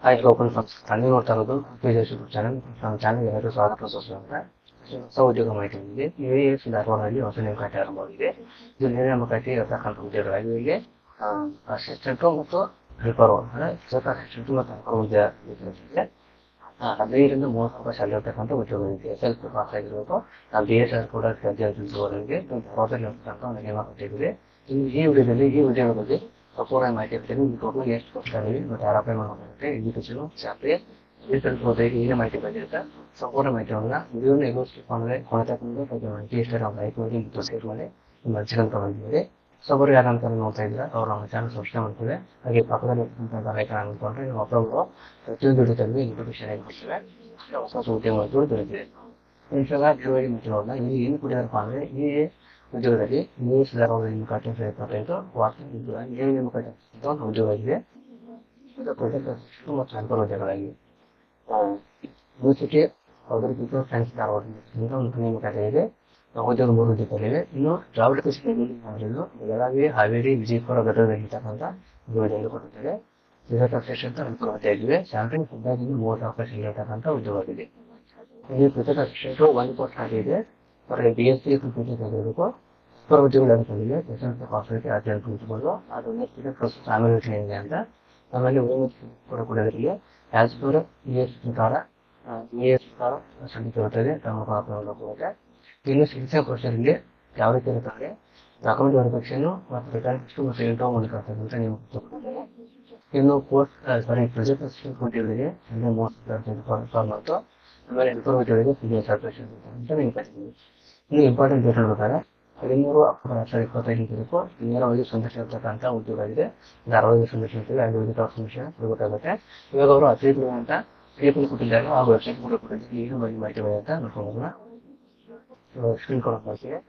Hi open ನಮಸ್ಕಾರ. ನೀವು ನೋಡ್ತಾ ಇರೋದು ವಿಜಯ್ ಯೂಟ್ಯೂಬ್ ಚಾನಲ್. ನಮ್ಮ ಚಾನಲ್ ಯಾರು ಸ್ವಾಗತ ಸುಸ್ವಾಗತ. ಹೊಸ ಉದ್ಯೋಗ ಮಾಹಿತಿ ಬಂದಿದೆ. UAS ಧಾರವಾಡದಲ್ಲಿ ಹೊಸ ನೇಮಕಾತಿ ಆರಂಭವಾಗಿದೆ. ಇದು ನೇಮಕಾತಿ ಇರತಕ್ಕಂಥ ಉದ್ಯೋಗಗಳಾಗಿ ಹೀಗೆ ಅಸಿಸ್ಟೆಂಟ್ ಮತ್ತು ಹೆಲ್ಪರ್ ಅಂದರೆ ಅಸಿಸ್ಟೆಂಟ್ ಮತ್ತು ಹೆಲ್ಪರ್ ಹುದ್ದೆ ಇದೆ. 15ರಿಂದ 30 ಅವಕಾಶ ಅಲ್ಲಿರ್ತಕ್ಕಂಥ ಉದ್ಯೋಗ ಇದೆ. SSLC ಪಾಸ್ ಆಗಿರಬೇಕು. BSR ಕೂಡ ವಿದ್ಯಾರ್ಥಿಗಳಿಗೆ ಧಾರವಾಡದಲ್ಲಿ ಇರ್ತಕ್ಕಂಥ ಒಂದು ನೇಮಕಾತಿ ಇದೆ. ಈ ವಿಡಿಯೋದಲ್ಲಿ ಈ ಉದ್ಯೋಗದ ಬಗ್ಗೆ ಸಂಪೂರ್ಣ ಮಾಹಿತಿ ಇರ್ತೀನಿ. ಈ ಟೋಟಲ್ ಎಷ್ಟು ಕೊಡ್ತಾ ಇದೀವಿ ಮತ್ತು ಯಾರು ಅಪ್ಲೈ ಮಾಡ್ಕೊಂಡ್ರೆ ಎಜುಕೇಶನ್ ಸ್ಯಾಲರಿ ಹೇಗೆ ಏನೇ ಮಾಹಿತಿ ಬಂದಿರುತ್ತೆ ಸಂಪೂರ್ಣ ಮಾಹಿತಿಯನ್ನ ವಿಡಿಯೋನ ಎಲ್ಲೋ ಸ್ಕಿಪ್ ಮಾಡಿದ್ರೆ ಕೊನೆತಕ್ಕಂಥ ಬಗ್ಗೆ ಮಾಹಿತಿ ಇಷ್ಟ ಲೈಕ್ ಮಾಡಿ ಮತ್ತು ಶೇರ್ ಮಾಡಿ ನಿಮ್ಮ ಅರ್ಜಿಗಳು ತಗೊಂಡಿದ್ದೀರಿ. ಸೊ ಅವರು ಯಾರಂತ ನೋಡ್ತಾ ಇದ್ರೆ ಅವ್ರು ನಮ್ಮ ಚಾನಲ್ ಸಬ್ಸ್ಕ್ರೈಬ್ ಮಾಡ್ತೀವಿ. ಹಾಗೆ ಪಕ್ಕದಲ್ಲಿ ಲೈಕ್ ಅನ್ಕೊಂಡ್ರೆ ನೀವು ಅಪ್ಲೋಡ್ ಪ್ರತಿಯೊಂದು ವಿಡಿಯೋದಲ್ಲಿ ಇನ್ಫಾರ್ಮೇಷನ್ ಆಗಿ ಕೊಡ್ತೀವಿ. ಹೊಸ ಹೊಸ ಉದ್ಯೋಗಗಳು ದೊರೆತಿದೆ. ಇನ್ಸ್ಟಾಗ ನೇರವಾಗಿ ಮಾತಾಡೋಣ. ಇಲ್ಲಿ ಏನು ಕೊಟ್ಟಿದಾರಪ್ಪ ಅಂದರೆ ಈ ಉದ್ಯೋಗದಲ್ಲಿ UAS ಧಾರವಾಡ ನೇಮಕಾತಿ 2025 ವಾರ್ಷಿಕ ಉದ್ಯೋಗ ನೇಮಕಾತಿ ಒಂದು ಉದ್ಯೋಗ ಇದೆ. ಇದು ಪ್ರಾಜೆಕ್ಟ್ ಅಸಿಸ್ಟೆಂಟ್ ಮತ್ತು ಹೆಲ್ಪರ್ ಉದ್ಯೋಗಗಳಾಗಿವೆ. ಯೂನಿವರ್ಸಿಟಿ ಅಗ್ರಿಕಲ್ಚರ್ ಸೈನ್ಸ್ ಧಾರವಾಡ ಒಂದು ನೇಮಕಾತಿ ಇದೆ. ಉದ್ಯೋಗ 3 ಉದ್ಯೋಗಗಳಿವೆ. ಇನ್ನು ದ್ರಾವಿಡ ಕೃಷಿ ಬೆಳಗಾವಿ, ಹಾವೇರಿ, ವಿಜಯಪುರ, ಗದಗದಲ್ಲಿ ಇರ್ತಕ್ಕಂಥ ಉದ್ಯೋಗದಲ್ಲಿ ಕೊಟ್ಟಿದ್ದಾರೆ. ಅಸಿಸ್ಟೆಂಟ್ ಹೆಲ್ಪರ್ ಹುದ್ದೆಯಾಗಿವೆ. ಸ್ಯಾಲರಿ 15ರಿಂದ 30 ಅವಕಾಶ ಇರತಕ್ಕಂಥ ಉದ್ಯೋಗವಿದೆ. ಇಲ್ಲಿ ಪ್ರೊಜೆಕ್ಟ್ ಅಸಿಸ್ಟೆಂಟ್ 1 ಪೋಸ್ಟ್ ಆಗಿದೆ. ಅವರಿಗೆ BSc ಕಂಪ್ಲೀಟ್ ಆಗಿರಬೇಕು. ಉದ್ಯೋಗಗಳು ಅನ್ಕೊಂಡಿದೆ. SSLC ಪಾಸ್ ಆಗಿ ಅರ್ಜಿ ಕುಳಿತುಕೊಂಡು ಅದು ನೆಕ್ಸ್ಟ್ ಪ್ರೊಸೆಸ್ ಆಮೇಲೆ ಏನಿದೆ ಅಂತ ಆಮೇಲೆ ಕೂಡ ಕೊಡೋದ್ರಿಗೆ ಆಸ್ ಪರ್ UAS ಪ್ರಕಾರ ಸಂಖ್ಯೆ ಇರುತ್ತದೆ. ಹೋಗುತ್ತೆ. ಇನ್ನು ಶಿಕ್ಷಣ ಪ್ರೊಸೆಸರ್ಗೆ ಯಾವ ರೀತಿ ಇರುತ್ತದೆ ಡಾಕ್ಯುಮೆಂಟ್ ವೆರಿಫಿಕೇಶನ್ ಮತ್ತು ರಿಟರ್ನ್ ಮತ್ತು ಇಂಟರ್ವ್ಯೂ ಮೂಲಕ ಅಂತ ನೀವು ಇನ್ನು ಪ್ರಾಜೆಕ್ಟ್ ಅಸಿಸ್ಟೆಂಟ್ ಉದ್ಯೋಗಗಳಿಗೆ 30 ಮತ್ತು ಆಮೇಲೆ ಹೆಲ್ಪರ್ ಉದ್ಯೋಗಗಳಿಗೆ ಅಂತ ನೀವು ಕರಿತೀವಿ. ಇನ್ನು ಇಂಪಾರ್ಟೆಂಟ್ ಡೇಟ್ ನೋಡ್ಬೇಕಾದ್ರೆ 13 ಅಕ್ಟೋಬರ್ 2025 ನೇರವಾಗಿ ಸಂದರ್ಶಿರ್ತಕ್ಕಂಥ ಉದ್ಯೋಗ ಇದೆ. ಧಾರವಾಡದಲ್ಲಿ ಸಂದರ್ಶಿಸ್ತೀವಿ. ಅಲ್ಲಿ ಸಂದರ್ಶನ ಗೊತ್ತಾಗುತ್ತೆ. ಇವಾಗ ಅವರು ಅತಿಥಿ ಅಂತ ಪೇಪರ್ ಕೊಟ್ಟಿದ್ದಾರೆ. ಆ ವೆಬ್ಸೈಟ್ ಕೂಡ ಕೊಟ್ಟಿದ್ದಾರೆ. ಏನು ಬಗ್ಗೆ ಮಾಹಿತಿ ಅಂತ ನೋಡ್ಕೊಳ್ಳೋಣ. ಸ್ಕ್ರೀನ್ ಕೊಡೋಕೆ ಬರ್ತೀವಿ.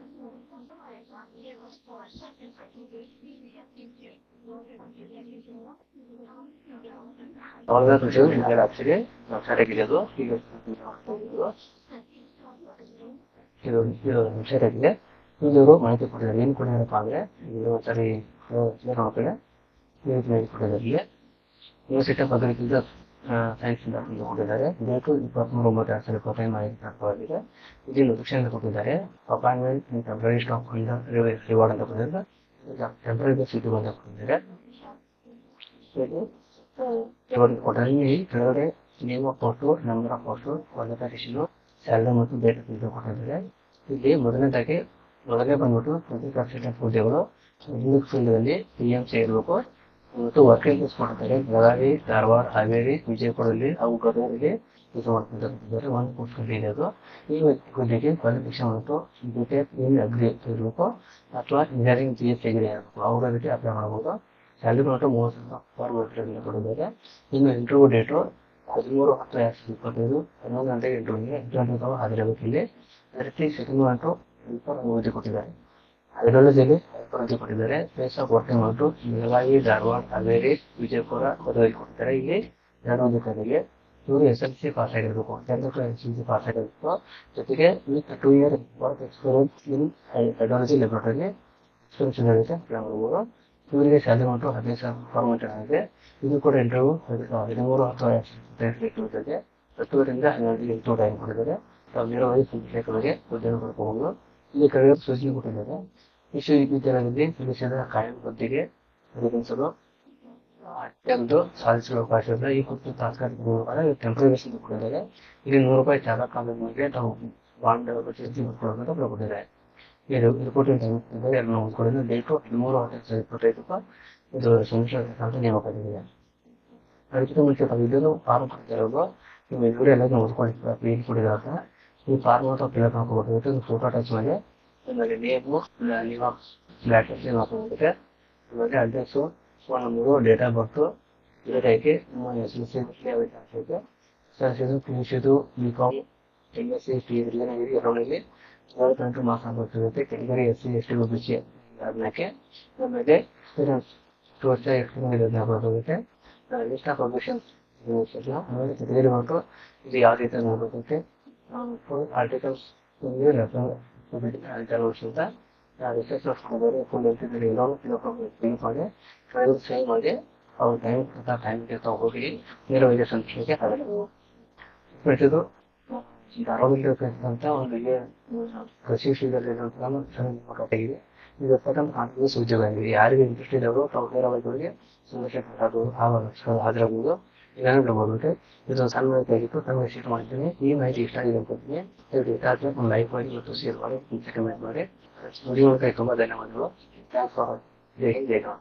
ಅವಾಗ ಕೃಷಿ ಆಗ್ತಿದೆ ವೆಬ್ಸೈಟ್ ಆಗಿದೆ. ಅದು ಈಗ ಇದು ವೆಬ್ಸೈಟ್ ಆಗಿದೆ. ಇವರು ಮಾಹಿತಿ ಕೊಟ್ಟಿದ್ದಾರೆ. ಏನು ಕೊಟ್ಟಿದ್ದಾರಪ್ಪ ಅಂದರೆ ಇದು ಒಂದ್ಸರಿ ನೋಡ್ತಾರೆ. ಕೊಟ್ಟಿದ್ದಾರೆ. ಯೂನಿವರ್ಸಿಟಿ ಆಫ್ ಅಗ್ರಿಕಲ್ಚರ್ ಸೈನ್ಸ್ ಕೊಟ್ಟಿದ್ದಾರೆ. ಡೇಟು 23/9/2025 ಮಾಹಿತಿ ಪ್ರಾಪ್ತವಾಗಿದೆ. ಇಲ್ಲಿ ಲೊಕೇಶನ್ ಕೊಟ್ಟಿದ್ದಾರೆ. ಅಪಾಯಿಂಟ್ಮೆಂಟ್ ಟೆಂಪ್ರರಿ ಸ್ಟಾಕ್ ರಿವಾರ್ಡ್ ಅಂತ ಕೊಟ್ಟಿದ್ದಾರೆ. ಟೆಂಪ್ರರಿ ಸೀಟು ಅಂತ ಕೊಟ್ಟಿದ್ದಾರೆ. ಕೊಟ್ಟಲ್ಲಿ ಕೆಳಗಡೆ name of post, number of post, qualification, salary ಮತ್ತು ಡೇಟ್ ಕೊಟ್ಟಿದ್ದಾರೆ. ಇಲ್ಲಿ ಮೊದಲನೇದಾಗಿ ಬಂದ್ಬಿಟ್ಟು ಪ್ರಾಜೆಕ್ಟ್ ಅಸಿಸ್ಟೆಂಟ್ ಹುದ್ದೆಗಳು ಇಂಗ್ಲಿಷ್ ಫೀಲ್ಡ್ನಲ್ಲಿ PMC ಇರಬೇಕು ಮತ್ತು ವರ್ಕಿಂಗ್ ಪ್ಲೇಸ್ ಮಾಡ್ತಾರೆ. ಬೆಳಗಾವಿ, ಧಾರವಾಡ, ಹಾವೇರಿ, ವಿಜಯಪುರದಲ್ಲಿ ಹಾಗೂ ಗದಗದಲ್ಲಿ ಕೆಲಸ ಮಾಡ್ತಿದ್ದಾರೆ. 1 ಪೋಸ್ಟ್ ಇದೆ. ಅದು ಈ ಹುದ್ದೆಗೆ ಕ್ವಾಲಿಫಿಕೇಶನ್ ಮತ್ತು BTech ಇನ್ ಅಗ್ರಿ ಇರಬೇಕು ಅಥವಾ ಇಂಜಿನಿಯರಿಂಗ್ BSc ಅಗ್ರಿ ಇರಬೇಕು. ಅವರ ರೀತಿ ಅಪ್ಲೈ ಮಾಡ್ಬೋದು. ಸ್ಯಾಲರಿ ಮತ್ತು 30,000 ಕೊಟ್ಟಿದ್ದಾರೆ. ಇನ್ನು ಇಂಟರ್ವ್ಯೂ ಡೇಟು 13/10/2025 11 ಗಂಟೆಗೆ ಇಂಟರ್ವ್ಯೂಗೆ ಹಾಜರಾಗಬೇಕು. ಇಲ್ಲಿ ಅದೇ ರೀತಿ ಸೆಕೆಂಡ್ ಅಂಟು ಹೆಲ್ಪರ್ ಕೊಟ್ಟಿದ್ದಾರೆ. ಹೈಡ್ರಾಲಜಿಯಲ್ಲಿ ಹೆಲ್ಪರ್ ಕೊಟ್ಟಿದ್ದಾರೆ. ಪ್ಲೇಸ್ ಆಫ್ ವರ್ಕಿಂಗ್ ಬಂದು ಬೆಳಗಾವಿ, ಧಾರವಾಡ, ಹಾವೇರಿ, ವಿಜಯಪುರ, ಗದಗ ಕೊಟ್ಟಿದ್ದಾರೆ. ಇಲ್ಲಿ 2 ಉದ್ಯೋಗಗಳಿಗೆ ಇವರು SSLC ಪಾಸ್ ಆಗಿರಬೇಕು. 10th SSLC ಪಾಸ್ ಆಗಿರಬೇಕು. ಜೊತೆಗೆ 2 year work experience in hydrology laboratory experience apply ಮಾಡ್ಬೋದು. ಇವರಿಗೆ ಸ್ಯಾಲರಿ ಮತ್ತು 15,000 ಪರ್ಮನೆಂಟ್ ಆಗಿದೆ. ಇದು ಕೂಡ ಇಂಟರ್ವ್ಯೂ 13/10/2025 10ರಿಂದ 12 ಟೈಮ್ ಕೊಟ್ಟಿದ್ದಾರೆ. ನೇರವಾಗಿ ಸಂಸ್ಥೆಗಳಿಗೆ ಉದ್ಯೋಗ ಪಡ್ಕೋಬಹುದು. ಇಲ್ಲಿ ಕೆಳಗೆ ಸೂಚನೆ ಕೊಟ್ಟಿದ್ದಾರೆ. ವಿಶ್ವವಿದ್ಯಾಲಯದಲ್ಲಿ ಸಲ್ಲಿಸಿದ ಕಾಯಂ ಹುದ್ದೆಗೆ ಪರಿಗಣಿಸಲು ಅತ್ಯಂತ ಸಾಧಿಸುವ ಅವಕಾಶ ಇದೆ. ಈ ಕುರಿತು ತಾತ್ಕಾಲಿಕ ಟೆಂಪ್ರರಿ ಬೇಸಿಸ್ ಕೊಟ್ಟಿದ್ದಾರೆ. ಇಲ್ಲಿ ₹100 ಚಾಲಕ ಕಾನೂನಿಗೆ ತಾವು ಬಾಂಡ್ ಕೊಡಬೇಕಂತ ಕೊಟ್ಟಿದ್ದಾರೆ. ರಿಪೋರ್ಟಿಂಗ್ ಟೈಮ್ 2 ಡೇಟು 13/10/2025 ಇದು ಸಂಸ್ಥೆ ನೇಮಕಾತಿ ಇದೆ. ಅದಕ್ಕಿಂತ ಮುಂಚೆ ಇದನ್ನು ಫಾರ್ಮ್ ಕೊಡ್ತಿರೋದು ನೀವು ವಿಡಿಯೋ ಎಲ್ಲ ಓದ್ಕೊಂಡಿರ್ತಾರೆ. ಏನು ಕೊಟ್ಟಿದ್ದಾರೆ ಈ ಫಾರ್ಮ್ ಅಂತ ಫಿಲಪ್ ಹಾಕೋಬೇಕು. ಫೋಟೋ ಅಟ್ಯಾಚ್ ಮಾಡಿ ಆಮೇಲೆ ನೇಮು, ನಿಮ್ಮ ಬ್ಯಾಟರ್ ನೇಮ್ ಹಾಕೋಬೇಕು. ಆಮೇಲೆ address, phone number, date of birth, date ಹಾಕಿ ನಿಮ್ಮ SSLC ಹಾಕಬೇಕು. SSLC PUCದು BCom MSc PhD ಎರಡರಲ್ಲಿ 28 ಮಾರ್ಕ್ಸ್ ಹಾಕಬೇಕಾಗುತ್ತೆ. ಕೆಳಗಡೆ SC ST OBC ಅದಕ್ಕೆ ಆಮೇಲೆ ವರ್ಷ ಎಕ್ಸ್ಪೀರಿಯನ್ಸ್ ಹಾಕಬೇಕಾಗುತ್ತೆ. ಲಿಸ್ಟ್ ಆಫ್ ಪಬ್ಲಿಷನ್ಸ್ ಆಮೇಲೆ ಕೆಟಗರಿ ಬಂತು ಇದು ಯಾವ ರೀತಿ ನೋಡಬೇಕಾಗುತ್ತೆ. ಆರ್ಟಿಕಲ್ಸ್ ರಿಸರ್ಚ್ ಫುಲ್ ಮಾಡಿ ಸೇವ್ ಮಾಡಿ ಅವ್ರ ಟೈಮಿಗೆ ಹೋಗಿ ನೇರವಾಗಿ ಸಂತೋಷಕ್ಕೆ ಆಗಲ್ಲ. ಫ್ರೆಂಡ್ಸ್, ಇದು ಧಾರವಾಡದಲ್ಲಿರ್ತಕ್ಕಂಥ ಒಂದು ಕೃಷಿ ವಿಶ್ವವಿದ್ಯಾಲಯದ ನಿಮ್ಮ ಕಥೆಗಿದೆ. ಇದು ಕಾಂಟ್ರವರ್ಸಿ ಉದ್ಯೋಗ ಆಗಿದೆ. ಯಾರಿಗೆ ಇಂಟ್ರೆಸ್ಟ್ ಇದ್ದವರು ತಾವು ನೇರವಾಗಿ ಅವರಿಗೆ ಸಂದರ್ಶನ ಹಾಜರಾಗುವುದು ಇದನ್ನು ಬಿಡಬಹುದು. ಇದು ಸಣ್ಣ ಮಾಹಿತಿ ಆಗಿತ್ತು, ತಮಗೆ ಶೇರ್ ಮಾಡ್ತೀನಿ. ಈ ಮಾಹಿತಿ ಇಷ್ಟ ಆಗಿದೆ ಅನ್ಕೊಳ್ತೀನಿ. ಇಷ್ಟ ಆದರೆ ಒಂದು ಲೈಕ್ ಮಾಡಿ ಮತ್ತು ಶೇರ್ ಮಾಡಿ, ಕಮೆಂಟ್ ಮಾಡಿ. ತುಂಬ ಧನ್ಯವಾದಗಳು. ಜೈ ಹಿಂದ್, ಜೈ ಕರ್ನಾಟಕ.